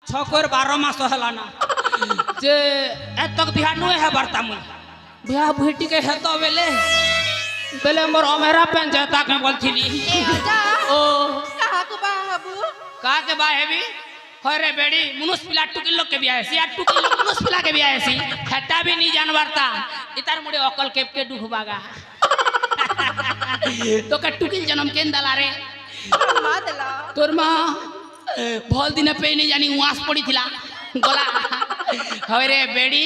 ছকর 12 মাস হেলা না যে এতক বিহা নয় হে বার্তা মুই বিহা ভুইটিকে হেত বেলে বেলে মোর অমেরা পঞ্চায়েত বলছিলি ও কাহাকে বাহাবু কাকে বা হেবি হয় রে বেড়ি মুনুষ পিলা টুকিল লোক কে বিয়া হেসি আর টুকিল লোক মুনুষ পিলা কে বিয়া হেসি হেটা भी नहीं जानवारता इतार मुड़े अकल केप के डुबबागा तो का टुकिल जन्म केन दला रे মাদলা तोर मां भल दिने पे नहीं जानी उआस पड़ी थिला गला হয় রে বেড়ি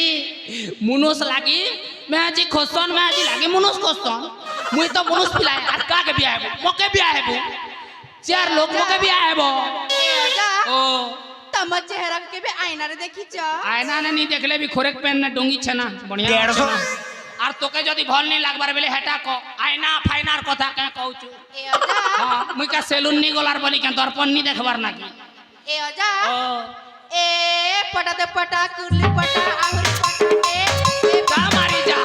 মুনুষ লাগি मैं আজি खोसन मैं আজি लागी मुनुष खोसन मुई तो मुनुष पिला আর কাকে বিয়া হেবো মকে বিয়া হেবো চার লোক মকে বিয়া হেবো ओ तम चेहरा के भी आईना रे देखी च आयना ने नहीं देखले भी खोरेक पेन ने डोंगी छना बढ़िया 150 আর তোকে যদি ভাল नहीं লাগবার বেলে হেটা ক আয়না ফাইনার কথা কে কউচু ए अजा हां মুই কা সেলুন নি গলার বলি কে দর্পণ নি দেখবার নাকি ए अजा ओ ए पटा दे पटा कुरली पटा आहुरी पटा दे ए কা মারি যা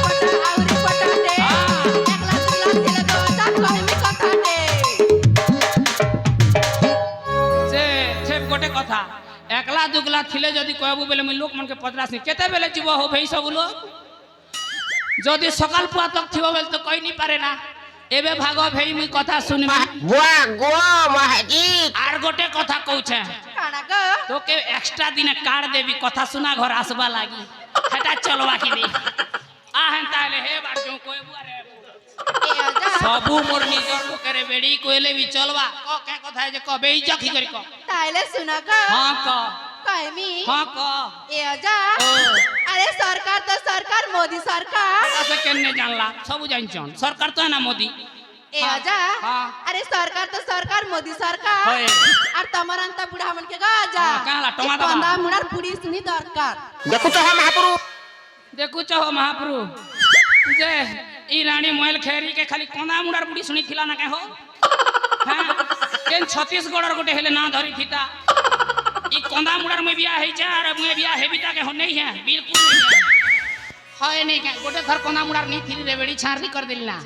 पटा आहुरी पटा दे एकला दुला दिले दो ता कहमी कथा दे से गोटे कथा एकला दुगला थिले जदि कहबू बेले मुई लोक मन के पदरासी केते बेले जीव हो भई सब लोग जदि सकाल पुआ तक थिबो बेले तो कहि नी पारे ना एबे भागो भई मुई कथा सुनबा बुआ गो महाजी आर गोटे कथा कहूछे काना ग तो के एक्स्ट्रा दिन कार्ड देवी कथा सुना घर आसबा लागी हेटा चलवा की नहीं आहें ताले हे बार जो कोई बुआरे ए अजा सबू मोर निजर मुकेरे बेड़ी कोइले भी चलवा क के कथा जे कबे ही जखी करी क ताइले सुना ग हां क कहमी हां क ए अजा ओ अरे सरकार तो सरकार मोदी सरकार से केने जानला सब जान छन सरकार तो है ना मोदी ए अजा हाँ। अरे सरकार तो सरकार मोदी सरकार होय। और तमरंता बुढ़ा मन के गाजा हाँ, काहला, टोमा दबा। बंदा मुनार पुरी सुनी दरकार देखु तो हम महापुरु देखु चो महाप्रभु जे ई रानी मोहल खेरी के खाली कोंदा मुडार बुडी सुनी थिला ना के हो हां केन छत्तीसगढ़ गोटे हेले ना धरी थिता ई कोंदा मुडार में बिया है जा और मैं बिया हेबिता के हो नहीं है बिल्कुल नहीं है हाय नहीं के गोटे थर कोंदा मुडार नहीं थी रे बेड़ी छारनी कर दिल ना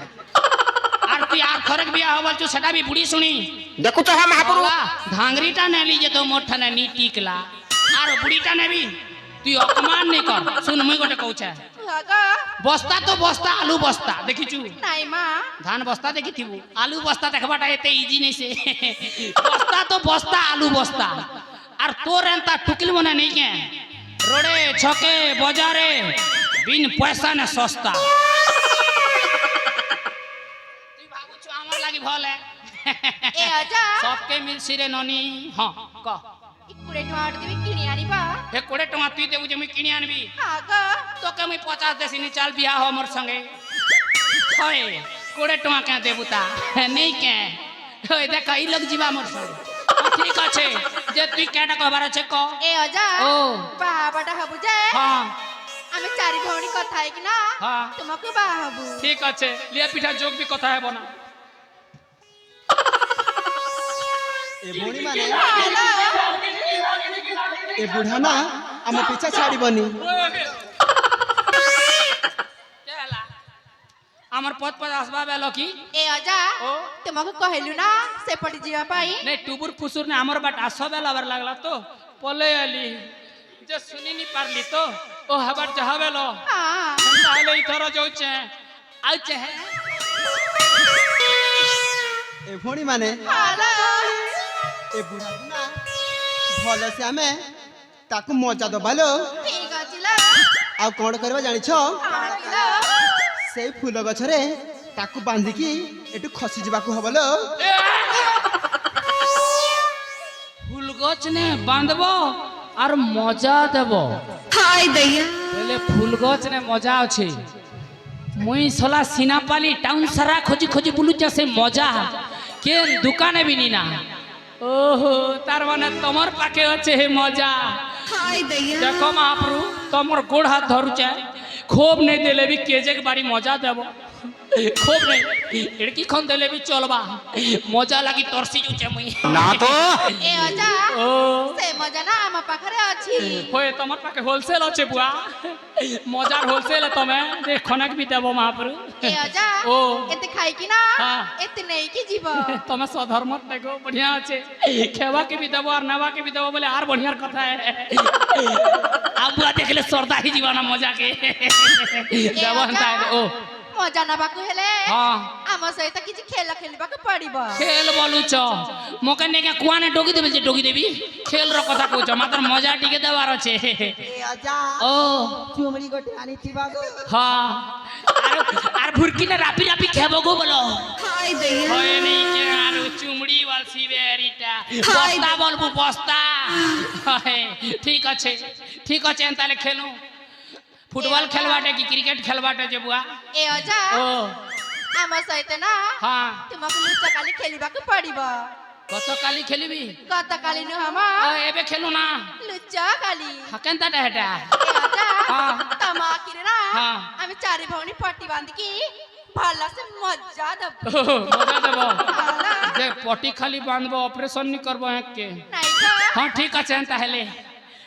और तू यार थरक बिया होवल छु सेटा भी बुडी सुनी देखु तो हम महापुरु धांगरीटा ने लीजे तो मोठा ने नी टिकला और बुडीटा ने भी तू अपमान नहीं कर सुन मुई गोटे कहूछे लगा बस्ता तो बस्ता आलू बस्ता देखिचु नहीं मां धान बस्ता देखी थी आलू बस्ता देखबाटा एते इजी नहीं से बस्ता तो बस्ता आलू बस्ता और तोर एंता टुकिल मने नहीं के रोडे छके बाजारे बिन पैसा ने सस्ता तू भाबु छु हमर लागि भले ए अजा सबके मिल सिरे ननी हां क इकुड़े टमाटर देवी किनी आनिबा हे 20 टका तू देबु जे मैं किनी आनबी हां ग तो के मैं 50 देसी नि चाल बिया हो मोर संगे होय 20 टका के देबुता नहीं के होय देख ई लोग जीवा मोर संगे ठीक আছে যে তুই কেডা কবার আছে ক ए अजा ओ बाबाटा हबु जे हां আমি চারি ভৌণী কথা है कि ना हाँ। তোমাকে বাহাবু ঠিক আছে লিয়া পিঠা যোগ भी কথা হেব না ए भौणी माने ए बुढ़ा ना आम पीछा छाड़बनी केला আমার পথ পথ আসবা বেলো কি ए अजा ओ তোমাকে কহিলু না সেপটি জিবা পাই नहीं टुबुर फुसुर ने हमर बाट आसो बेला बर लागला तो पले आली जे सुनी नी पारली तो ओ हबर जहा बेलो हां ताले इथर जाउचे आउचे है ए भौणी माने हेलो ए बुढ़ा ना भल से आमे ताकू मजा दबालो ठीक अछि ला आ कोन करबा जानि छो हां ला से फूल गछरे ताकू बांधिकी एटू खसी जिबाकू हबलो फूल गछ ने बांधबो और मजा देबो हाय दैया पहले फूल गछ ने मजा अछि मुई सोला सिनापाली टाउन सारा खोजी खोजी बुलुचा से मजा के दुकाने भी नी ना ओहो तार माने तमर पाके আছে हे मजा हाय दैया देखो महाप्रभु तमर गोड़ हाथ धरुचे खोब नहीं देले भी केजे के बारी मजा देबो খুব রে এড়কি খন দেলে বি চলবা মজা লাগি তরসি যুছে মুই না তো এ অজা ও সে মজা না আমার পাখরে ଅଛି হয় তোমার পাকে হোলসেল আছে বুয়া মজার হোলসেল তুমি খনক বি দেব মহাপ্রভু এ অজা ও এতে খাই কি না হ্যাঁ। এতে নেই কি জীব তুমি স্বধর্ম দেখো बढ़िया আছে খেবা কে বি দেব আর নেবা কে বি দেব বলে আর बढ़िया কথা আবুয়া দেখলে সরদা হি জীবনা মজা কে দেব হন্তা ও মজা নବାକୁ ହେଲେ ହଁ ଆମ ସହିତ କିଛି ଖେଳ ଖେଳିବାକୁ ପଡିବ খেল বলুছ মোকে নেকে কুয়ানে ডগি দেবে যে ডগি দেবি খেল র কথা কইছ মাত্র মজা টিকে দেবার আছে ଏ ଅଜା ও ଚୁମୁଡି ଗୋଟେ ଆଣିଥିବା ଗୋ হ্যাঁ আর ভুরকিনে রাপি রাপি খেব গো বলো হাই দেয়া হয় নেই কে আর চুমড়ি বলছি বেরিটা বস্তা বলবো বস্তা হয়, ঠিক আছে তাহলে খেলু ফুটবল খেলবাটে কি ক্রিকেট খেলবাটে যে বুয়া ଏ ଅଜା ও ଆମ ସହିତ ନା হ্যাঁ ତୁମକୁ ଲୁଚକାଳି ଖେଳିବାକୁ ପଡିବ গতকালি খেলিবি ଗତକାଲି ନୁହଁ ମ এবে খেলু না ଲୁଚକାଳି কেনতাটা হেটা ଏ ଅଜା ହଁ। ତମ ଆଖିରେ ନା ହଁ। ଆମେ চারি ଭଉଣୀ ପଟି ବାନ୍ଧିକି ଭଲସେ ମଜା ଦେବୁ মজা দেব ହେଲା? যে পটি খালি বাঁধব অপারেশন নি করব একে ନାଇଁ ତ হ্যাঁ ঠিক আছে তাহলে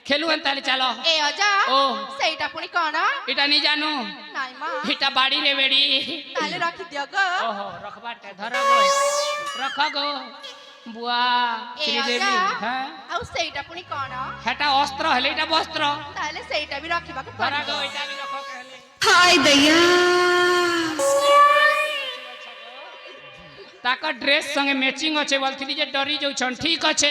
খেলু তাহলে চলো ଏ ଅଜା ଓ ସେଇଟା ପୁଣି କଣ এটা নি জানু ନାଇଁ ମ এটা বাড়ি রে বেড়ি ତାହେଲେ ରଖିଦିଅ ଗ ওহো রখবাটে ধর গো রখ গো বুয়া ଏ শ্রীদেবী ଅଜା হ্যাঁ ଆଉ ସେଇଟା ପୁଣି କଣ হেটা অস্ত্র হলে এটা বস্ত্র ତାହେଲେ ସେଇଟା ବି ରଖିବାକୁ ধর ପଡିବ গো এটা বি রখ कहले ହାଇ ଦୟା তাকা ড্রেস সঙ্গে ম্যাচিং আছে বলছিলি যে ডরি যাউছন ঠিক আছে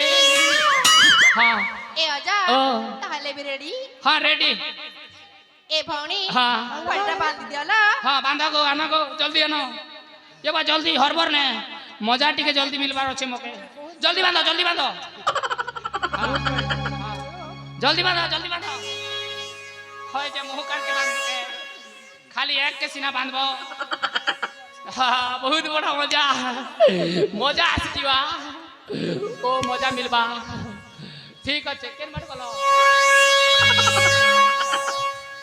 হ্যাঁ ଏ ଅଜା ଓ ତାହେଲେ ବି ରେଡି হ্যাঁ রেডি ଏ ଭଉଣୀ হ্যাঁ ପଟିଟା ବାନ୍ଧି ଦିଅ ଲ হ্যাঁ বাঁধা গো আনা গো জলদি আনো এবার জলদি হরবর নে মজা টিকে জলদি মিলবার আছে মোকে জলদি বাঁধো হ্যাঁ, হ্যাঁ। জলদি বাঁধো হয় যে মুহ কাটকে বাঁধবে খালি এক কে সিনা বাঁধব হ্যাঁ বহুত বড় মজা আসিবা ও মজা মিলবা ঠিক আছে কেন মার গল